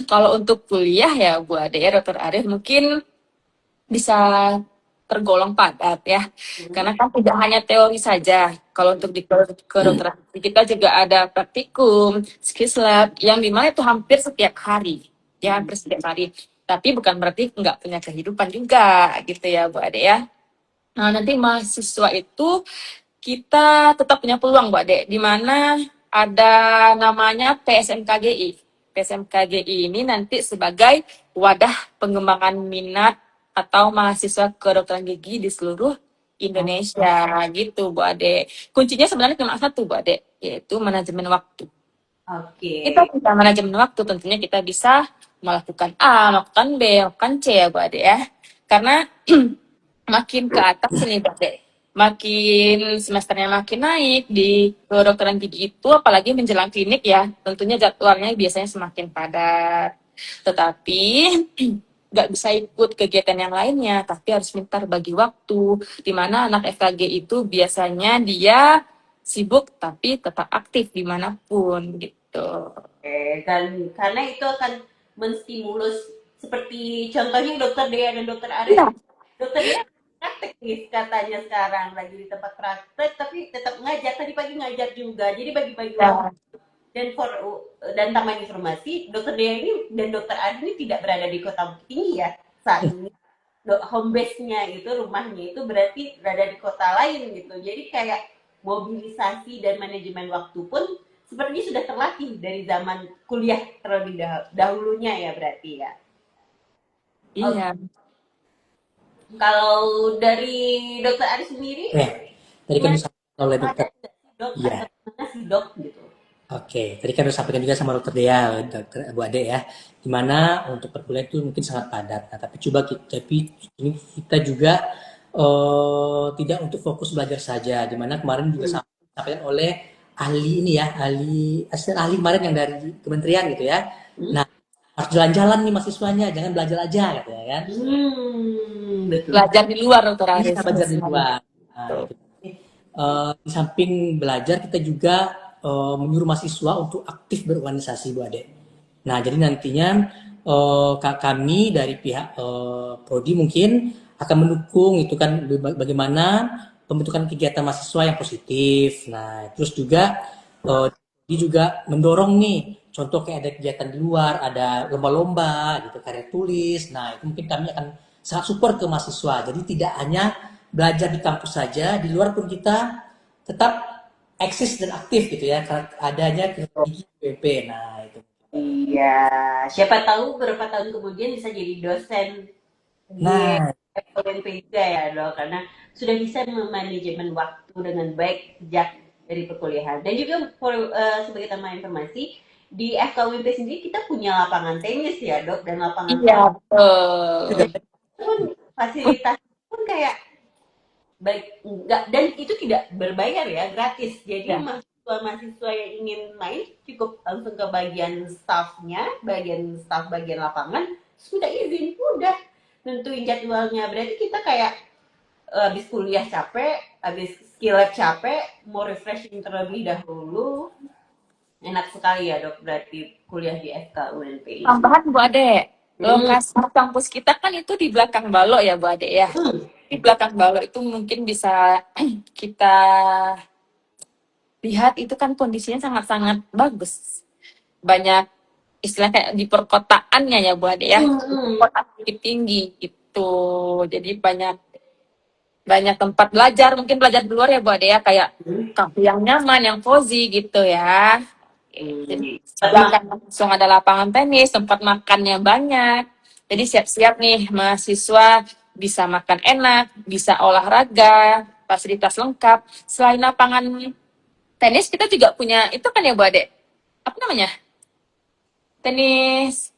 kalau untuk kuliah ya Bu Ade ya, Dokter Arif mungkin bisa tergolong padat ya. Karena kan tidak hanya teori saja. Kalau untuk di kedokteran kita juga ada praktikum, skills lab, yang dimana itu hampir setiap hari. Ya, hampir setiap hari. Tapi bukan berarti nggak punya kehidupan juga gitu ya Bu Ade ya. Nah, nanti mahasiswa itu kita tetap punya peluang, Mbak Dek, di mana ada namanya PSMKGI. PSMKGI ini nanti sebagai wadah pengembangan minat atau mahasiswa kedokteran gigi di seluruh Indonesia gitu, Bu Ade. Kuncinya sebenarnya cuma satu, Bu Ade, yaitu manajemen waktu. Oke. Kita bisa manajemen waktu, tentunya kita bisa melakukan A, melakukan B, melakukan C ya, Bu Ade ya. Karena makin ke atas ini Pak Dek, makin semesternya makin naik di kedokteran gigi itu, apalagi menjelang klinik ya, tentunya jadwalnya biasanya semakin padat. Tetapi nggak bisa ikut kegiatan yang lainnya, tapi harus pintar bagi waktu. Di mana anak FKG itu biasanya dia sibuk tapi tetap aktif dimanapun gitu. Kan karena itu akan menstimulus seperti contohnya dokter Dea dan dokter Arif. Iya, Dokter Dea praktek nih katanya sekarang lagi di tempat praktek tapi tetap ngajar tadi pagi ngajar juga. Jadi bagi-bagi waktu ya, dan tambahan informasi dokter Dea ini dan dokter Arif ini tidak berada di kota Bukit Tinggi ya saat ini. Home base-nya itu rumahnya itu berarti berada di kota lain gitu. Jadi kayak mobilisasi dan manajemen waktu pun sepertinya sudah terlatih dari zaman kuliah terlebih dahulunya ya berarti ya. Iya. Kalau dari dokter Aris sendiri, Tadi kan gimana? disampaikan oleh Ada dokter. nggak sih dok Iya. atau gimana sih dok gitu? Oke, tadi kan udah sampaikan juga sama dokter Dea, dokter Bu Ade ya, dimana untuk perkuliahan itu mungkin sangat padat. Nah, tapi ini kita juga tidak untuk fokus belajar saja, dimana kemarin juga disampaikan oleh ahli ini ya, asisten ahli kemarin yang dari kementerian gitu ya. Nah, harus jalan-jalan nih mahasiswanya, jangan belajar aja gitu ya kan. Betul. Belajar di luar dokter Iya, Aris. belajar di luar. Nah, itu. Di samping belajar, kita juga menyuruh mahasiswa untuk aktif berorganisasi, Bu Ade. Nah, jadi nantinya kami dari pihak Prodi mungkin akan mendukung itu kan bagaimana pembentukan kegiatan mahasiswa yang positif. Nah, terus juga dia juga mendorong nih, contoh kayak ada kegiatan di luar, ada lomba-lomba gitu, karya tulis. Nah, itu mungkin kami akan sangat support ke mahasiswa. Jadi tidak hanya belajar di kampus saja, di luar pun kita tetap eksis dan aktif gitu ya, karena adanya teknologi UPP. Nah, itu. Iya, siapa tahu beberapa tahun kemudian bisa jadi dosen di Nah, FKUNP juga ya dok, karena sudah bisa memanajemen waktu dengan baik sejak dari perkuliahan. Dan juga sebagai tambahan informasi, di FKUNP sendiri kita punya lapangan tenis ya dok, dan lapangan Iya, volley betul. pun fasilitas pun kayak baik enggak, dan itu tidak berbayar ya, gratis. Jadi Ya. mahasiswa-mahasiswa yang ingin main cukup langsung ke bagian staffnya, bagian staff bagian lapangan, sudah izin, udah nentuin jadwalnya. Berarti kita kayak habis kuliah capek, habis skill lab capek, mau refreshing terlebih dahulu. Enak sekali ya dok, berarti kuliah di FKUNP ini. Tambahan Bu Ade, Hmm. lokasi kampus kita kan itu di belakang Balok ya Bu Ade ya. Di belakang Balok itu mungkin bisa kita lihat itu kan kondisinya sangat-sangat bagus. Banyak istilah kayak di perkotaannya ya Bu Ade ya. Kota Bukit Tinggi gitu. Jadi banyak banyak tempat belajar, mungkin belajar di luar ya Bu Ade ya, kayak kafe yang nyaman, yang cozy gitu ya. Jadi belakang langsung ada lapangan tenis, tempat makannya banyak. Jadi siap-siap nih mahasiswa bisa makan enak, bisa olahraga, fasilitas lengkap. Selain lapangan tenis, kita juga punya itu kan ya Bu Ade? Apa namanya? Tenis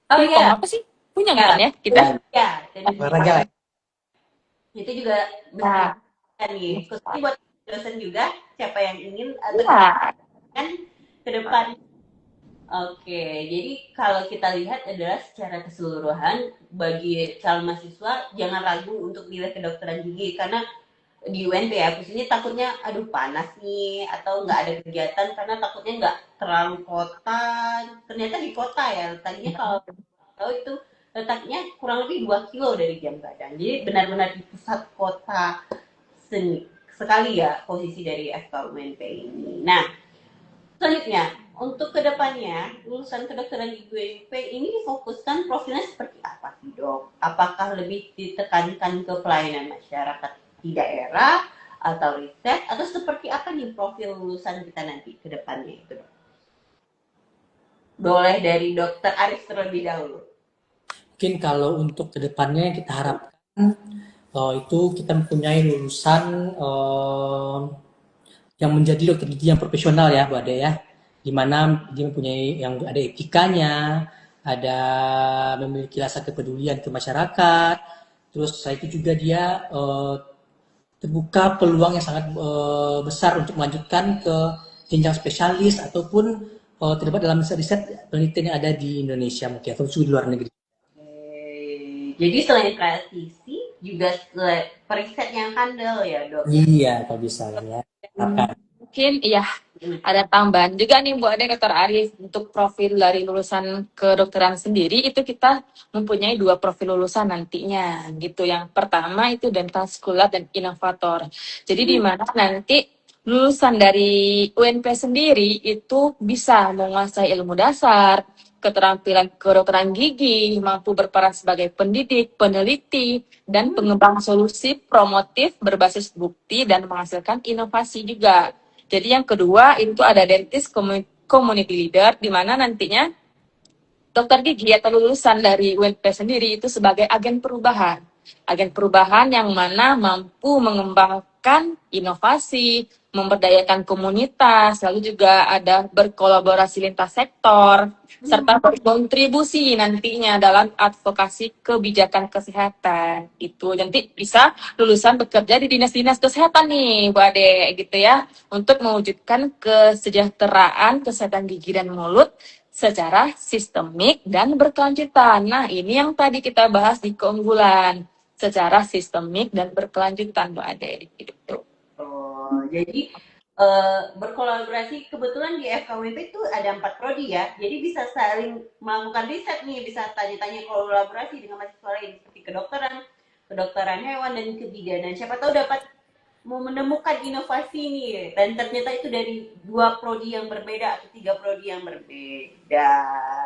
Oh pingpong iya, apa sih? Punya ya, bukan ya kita? ya, tenis olahraga lah. itu juga bisa Nah, dilakukan nih. Khususnya buat dosen juga, siapa yang ingin atau iya. kan ke depan. Oke, jadi kalau kita lihat adalah secara keseluruhan bagi calon mahasiswa jangan ragu untuk pilih kedokteran gigi, karena di UNP ya khususnya takutnya aduh panas nih atau nggak ada kegiatan karena takutnya nggak terlalu kota. Ternyata di kota ya, tadinya kalau tahu itu letaknya kurang lebih 2 kilo dari Jam Gadang, jadi benar-benar di pusat kota sekali ya posisi dari FKUNP ini. Nah, selanjutnya, untuk kedepannya, lulusan kedokteran di UNP ini difokuskan profilnya seperti apa sih dok? Apakah lebih ditekankan ke pelayanan masyarakat di daerah, atau riset, atau seperti apa nih profil lulusan kita nanti kedepannya itu dok? Boleh dari dokter Aris terlebih dahulu. Mungkin kalau untuk kedepannya kita harapkan itu kita mempunyai lulusan yang menjadi dokter gigi yang profesional ya Bu Ade ya, di mana dia mempunyai yang ada etikanya, ada memiliki rasa kepedulian ke masyarakat, terus saya itu juga dia terbuka peluang yang sangat besar untuk melanjutkan ke jenjang spesialis ataupun terlibat dalam riset penelitian yang ada di Indonesia mungkin atau di luar negeri. Jadi selain praktisi, juga periset yang handal ya dok? Iya, kalau bisa kan ya. Akan. Mungkin iya ada tambahan juga nih Bu Ade, Dr. Arif, untuk profil dari lulusan kedokteran sendiri itu kita mempunyai 2 profil lulusan nantinya gitu. Yang pertama itu dental scholar dan inovator. Jadi di mana nanti lulusan dari UNP sendiri itu bisa menguasai ilmu dasar, keterampilan kedokteran gigi, mampu berperan sebagai pendidik, peneliti, dan pengembang solusi promotif berbasis bukti dan menghasilkan inovasi juga. Jadi yang kedua itu ada dentist community leader, di mana nantinya dokter gigi atau lulusan dari UNP sendiri itu sebagai agen perubahan. Agen perubahan yang mana mampu mengembangkan inovasi, memberdayakan komunitas, lalu juga ada berkolaborasi lintas sektor, serta berkontribusi nantinya dalam advokasi kebijakan kesehatan. Itu nanti bisa lulusan bekerja di dinas-dinas kesehatan nih, Bu Ade, gitu ya, untuk mewujudkan kesejahteraan kesehatan gigi dan mulut secara sistemik dan berkelanjutan. Nah, ini yang tadi kita bahas di keunggulan secara sistemik dan berkelanjutan, Bu Ade. Gitu. Oh, jadi berkolaborasi kebetulan di FKWP itu ada 4 prodi ya, jadi bisa saling melakukan riset nih, bisa tanya-tanya kolaborasi dengan mahasiswa lain seperti kedokteran, kedokteran hewan dan kebidanan. Siapa tahu dapat mau menemukan inovasi nih, dan ternyata itu dari 2 prodi yang berbeda atau 3 prodi yang berbeda.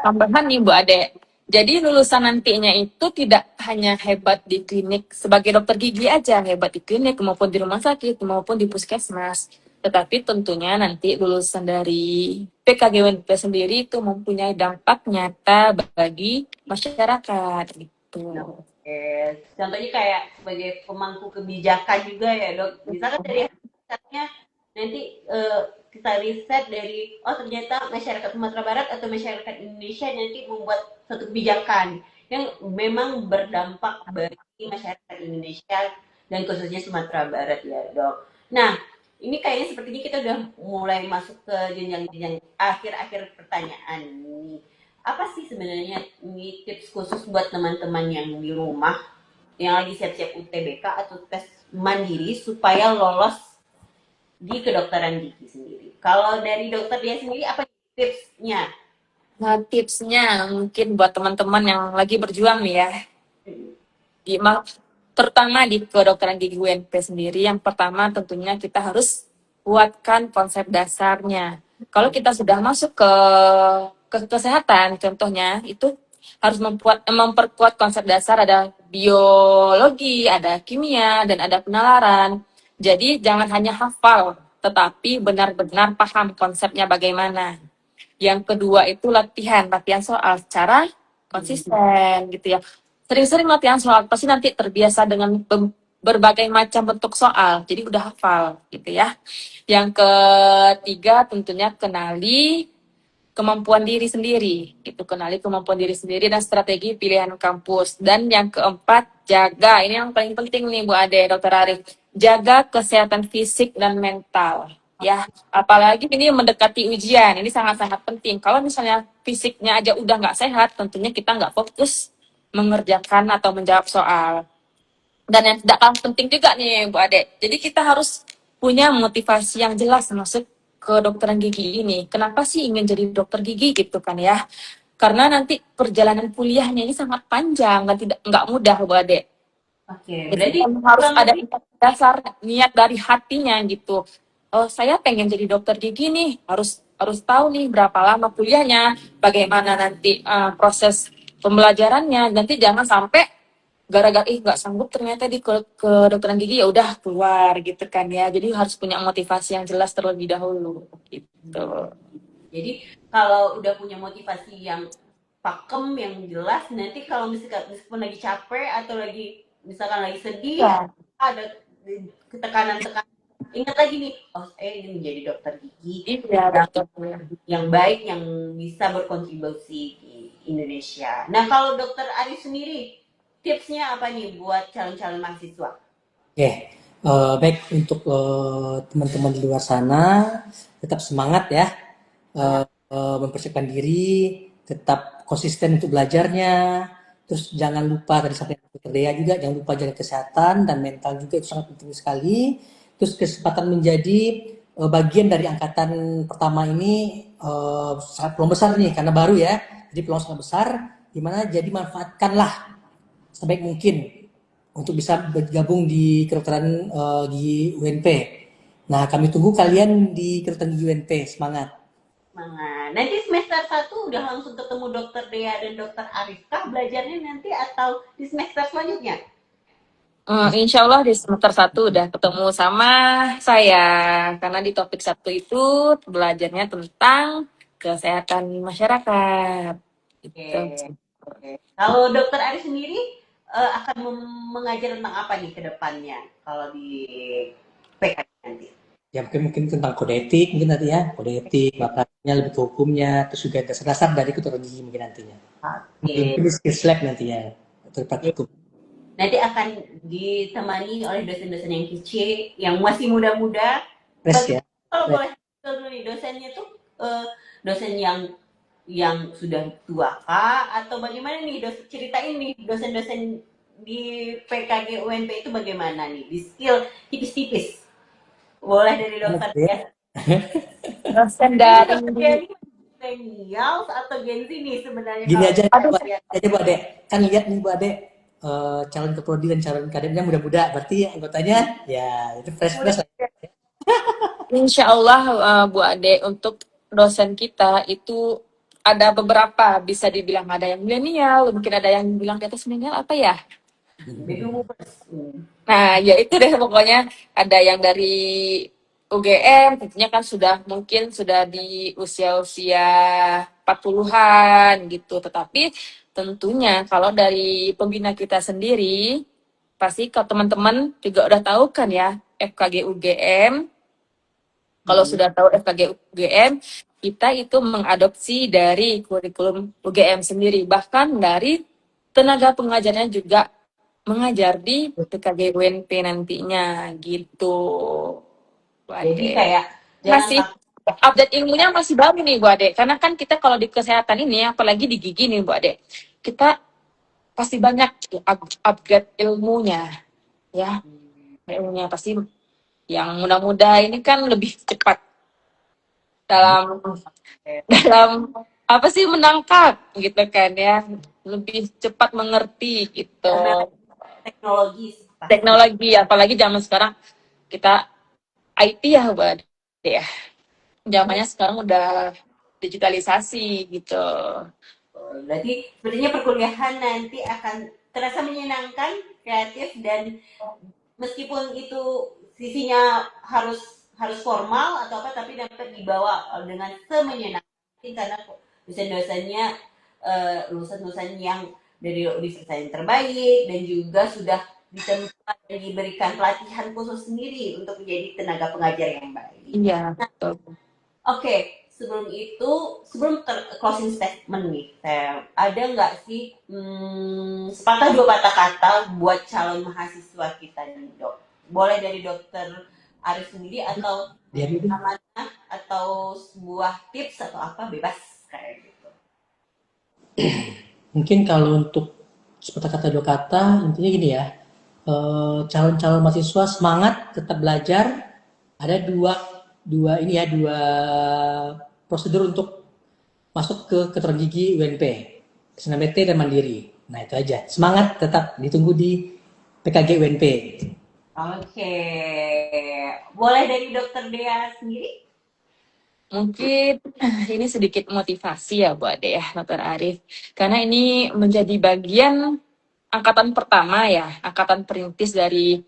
Tambahan nih Bu Ade, jadi lulusan nantinya itu tidak hanya hebat di klinik sebagai dokter gigi aja, hebat di klinik maupun di rumah sakit maupun di puskesmas. Tetapi tentunya nanti lulusan dari PKGWNP sendiri itu mempunyai dampak nyata bagi masyarakat gitu. Contohnya kayak sebagai pemangku kebijakan juga ya dok. Misalkan dari risetnya nanti kita riset dari ternyata masyarakat Sumatera Barat atau masyarakat Indonesia nanti membuat satu kebijakan yang memang berdampak bagi masyarakat Indonesia dan khususnya Sumatera Barat ya dok. Nah ini kayaknya sepertinya kita udah mulai masuk ke jenjang-jenjang akhir-akhir pertanyaan nih. Apa sih sebenarnya ini tips khusus buat teman-teman yang di rumah yang lagi siap-siap UTBK atau tes mandiri supaya lolos di kedokteran gigi sendiri? Kalau dari dokter dia sendiri apa tipsnya? Nah, tipsnya mungkin buat teman-teman yang lagi berjuang nih ya, terutama di kedokteran gigi UNP sendiri, yang pertama tentunya kita harus buatkan konsep dasarnya. Kalau kita sudah masuk ke kesehatan, contohnya itu harus memperkuat konsep dasar, ada biologi, ada kimia, dan ada penalaran. Jadi jangan hanya hafal, tetapi benar-benar paham konsepnya bagaimana. Yang kedua itu latihan soal secara konsisten gitu ya. Sering-sering latihan soal, pasti nanti terbiasa dengan berbagai macam bentuk soal, jadi udah hafal gitu ya. Yang ketiga tentunya kenali kemampuan diri sendiri, itu kenali kemampuan diri sendiri dan strategi pilihan kampus. Dan yang keempat, jaga, ini yang paling penting nih Bu Ade, Dokter Arif, jaga kesehatan fisik dan mental. Ya, apalagi ini mendekati ujian, ini sangat-sangat penting. Kalau misalnya fisiknya aja udah nggak sehat, tentunya kita nggak fokus mengerjakan atau menjawab soal. Dan yang tidak kalah penting juga nih Bu Ade, jadi kita harus punya motivasi yang jelas masuk ke dokteran gigi ini. Kenapa sih ingin jadi dokter gigi gitu kan ya? Karena nanti perjalanan kuliahnya ini sangat panjang dan tidak nggak mudah Bu Ade. Oke, Jadi berarti harus kurang ada lebih dasar niat dari hatinya gitu. Oh, saya pengen jadi dokter gigi nih, harus tahu nih berapa lama kuliahnya, bagaimana nanti proses pembelajarannya. Nanti jangan sampai gara-gara nggak sanggup ternyata di kedokteran gigi, ya udah keluar gitu kan ya. Jadi harus punya motivasi yang jelas terlebih dahulu gitu. jadi kalau udah punya motivasi yang pakem yang jelas, nanti kalau meskipun lagi capek atau lagi misalkan lagi sedih Ya, ada ketekanan-tekanan, ingat lagi nih, saya ingin menjadi dokter gigi iya yang dokter. baik yang bisa berkontribusi di Indonesia. Nah kalau dokter Arif sendiri tipsnya apa nih buat calon-calon mahasiswa? Oke, baik untuk teman-teman di luar sana, tetap semangat ya, Semangat. mempersiapkan diri, tetap konsisten untuk belajarnya, terus jangan lupa tadi sampai Dr. Dea juga, jangan lupa jaga kesehatan dan mental juga itu sangat penting sekali. Terus kesempatan menjadi bagian dari angkatan pertama ini sangat peluang besar nih karena baru ya, jadi peluang sangat besar. Gimana? Jadi manfaatkanlah sebaik mungkin untuk bisa bergabung di kedokteran di UNP. Nah, kami tunggu kalian di kedokteran di UNP. Semangat. Semangat. Nanti semester 1 udah langsung ketemu dokter Dea dan dokter Arif kah belajarnya nanti atau di semester selanjutnya? Insya Allah di semester 1 udah ketemu sama saya. Karena di topik 1 itu belajarnya tentang kesehatan masyarakat. Gitu. Oke. Kalau dokter Ari sendiri akan mengajar tentang apa nih ke depannya kalau di PK nanti? Ya mungkin tentang kode etik mungkin nanti ya, kode etik, prakteknya lebih ke hukumnya, terus juga dasar-dasar dari kedokteran gigi mungkin nantinya. Mungkin Oke. skill lab nantinya, dokter praktikum. Nanti akan ditemani oleh dosen-dosen yang kece, yang masih muda-muda. Fresh ya. Bagaimana kalau Fresh. boleh tahu dulu nih dosennya tuh dosen yang sudah tua kah atau bagaimana nih ceritain nih dosen-dosen di PKG UNP itu bagaimana nih di skill tipis-tipis boleh dari dokter Ya. ya. Dosen Ini dari dokter dia ini millennials atau Gen Z nih sebenarnya Gini kalau aja, kita aduh Mbak. lihat. Aja Bu Ade. Kan lihat nih Bu Ade, calon keprodi dan calon kadetnya muda-muda. Berarti anggotanya ya itu fresh-fresh lah. Insya Allah Bu Ade untuk dosen kita itu ada beberapa bisa dibilang ada yang milenial, mungkin ada yang bilang di atas milenial apa ya? Baby boomers. Nah, ya itu deh pokoknya ada yang dari UGM, tentunya kan sudah mungkin sudah di usia-usia 40-an gitu. Tetapi tentunya kalau dari pembina kita sendiri, pasti kalau teman-teman juga udah tahu kan ya, FKG UGM. Kalau sudah tahu FKG UGM, kita itu mengadopsi dari kurikulum UGM sendiri. Bahkan dari tenaga pengajarnya juga mengajar di PKG UNP nantinya gitu. Bu Jadi Ade. kayak jangan Masih takut. update ilmunya masih baru nih Bu Ade. Karena kan kita kalau di kesehatan ini, apalagi di gigi nih Bu Ade, kita pasti banyak upgrade ilmunya. Ya, ilmunya pasti yang muda-muda ini kan lebih cepat dalam dalam apa sih menangkap gitu kan ya, lebih cepat mengerti Karena gitu teknologis pasti. teknologi, apalagi zaman sekarang kita IT ya buat ya, zamannya sekarang udah digitalisasi gitu. Berarti sepertinya perkuliahan nanti akan terasa menyenangkan, kreatif dan meskipun itu sisinya harus harus formal atau apa tapi dapat dibawa dengan semenyenangkan karena dosen-dosennya lulusan-lulusan yang dari universitas yang terbaik dan juga sudah ditemukan dan diberikan pelatihan khusus sendiri untuk menjadi tenaga pengajar yang baik. Iya betul. Oke, sebelum itu, sebelum closing statement nih, ada nggak sih sepatah dua patah kata buat calon mahasiswa kita nih, dok? Boleh dari dokter Arif sendiri atau Dia dulu. amanah atau sebuah tips atau apa bebas kayak gitu. Mungkin kalau untuk sepatah kata dua kata, intinya gini ya. Calon-calon mahasiswa semangat tetap belajar. Ada dua ini ya, dua prosedur untuk masuk ke kedokteran gigi UNP, SNMPT dan Mandiri. Nah itu aja. Semangat tetap ditunggu di PKG UNP. Oke, boleh dari dokter Dea sendiri? Mungkin ini sedikit motivasi ya Bu Ade ya, Dr. Arif. Karena ini menjadi bagian angkatan pertama ya, angkatan perintis dari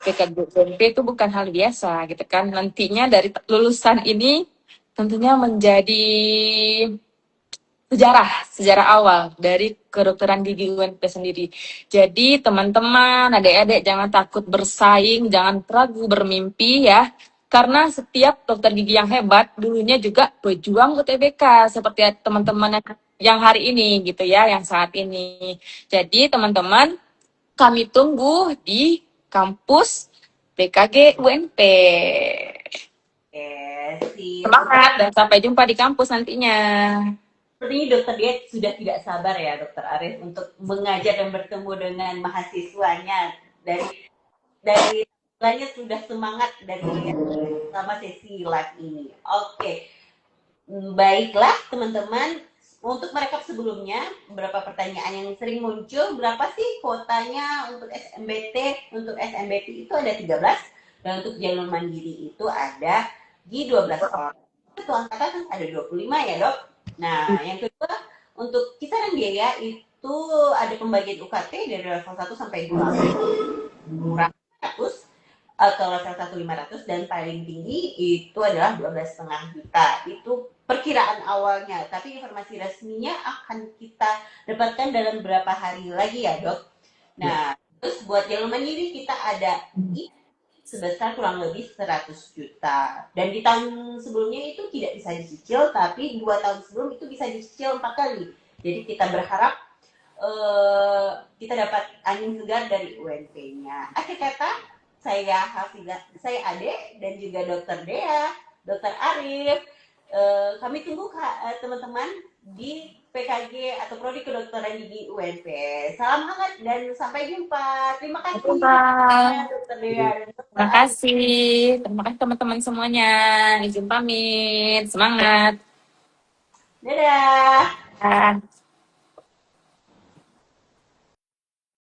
PKGMP itu bukan hal biasa gitu kan. Nantinya dari lulusan ini tentunya menjadi sejarah awal dari kedokteran gigi UNP sendiri. Jadi teman-teman, adik-adik jangan takut bersaing, jangan ragu bermimpi ya. Karena setiap dokter gigi yang hebat dulunya juga berjuang UTBK seperti teman-teman yang hari ini gitu ya, yang saat ini. Jadi teman-teman, kami tunggu di kampus PKG UNP. Oke, sih. Semangat dan sampai jumpa di kampus nantinya. Sepertinya dokter dia sudah tidak sabar ya dokter Arif untuk mengajar dan bertemu dengan mahasiswanya dari dari sudah semangat dari selama sesi live ini. Oke, baiklah teman-teman. Untuk mereka sebelumnya, beberapa pertanyaan yang sering muncul, berapa sih kuotanya untuk SMBT? Untuk SMBT itu ada 13, dan untuk jalur mandiri itu ada di 12 orang. Itu angkatan kan ada 25 ya dok? Nah, yang kedua, untuk kisaran biaya itu ada pembagian UKT dari level 1 sampai 2 murah 100 atau level 1 500 dan paling tinggi itu adalah 12,5 juta. Itu perkiraan awalnya, tapi informasi resminya akan kita dapatkan dalam beberapa hari lagi ya dok. Ya. Nah, terus buat yang mandiri kita ada sebesar kurang lebih 100 juta. Dan di tahun sebelumnya itu tidak bisa dicicil, tapi 2 tahun sebelum itu bisa dicicil 4 kali. Jadi kita berharap kita dapat angin segar dari UNP-nya. Akhir kata, saya Hafizah, saya Ade, dan juga Dokter Dea, Dokter Arif. Kami tunggu teman-teman di PKG atau Prodi Kedokteran Gigi UNP. Salam hangat dan sampai jumpa. Terima kasih Bye. Dokter Dea dan Dokter Terima Arif. kasih. Terima kasih teman-teman semuanya. Izin pamit. Semangat. Dadah. Dadah.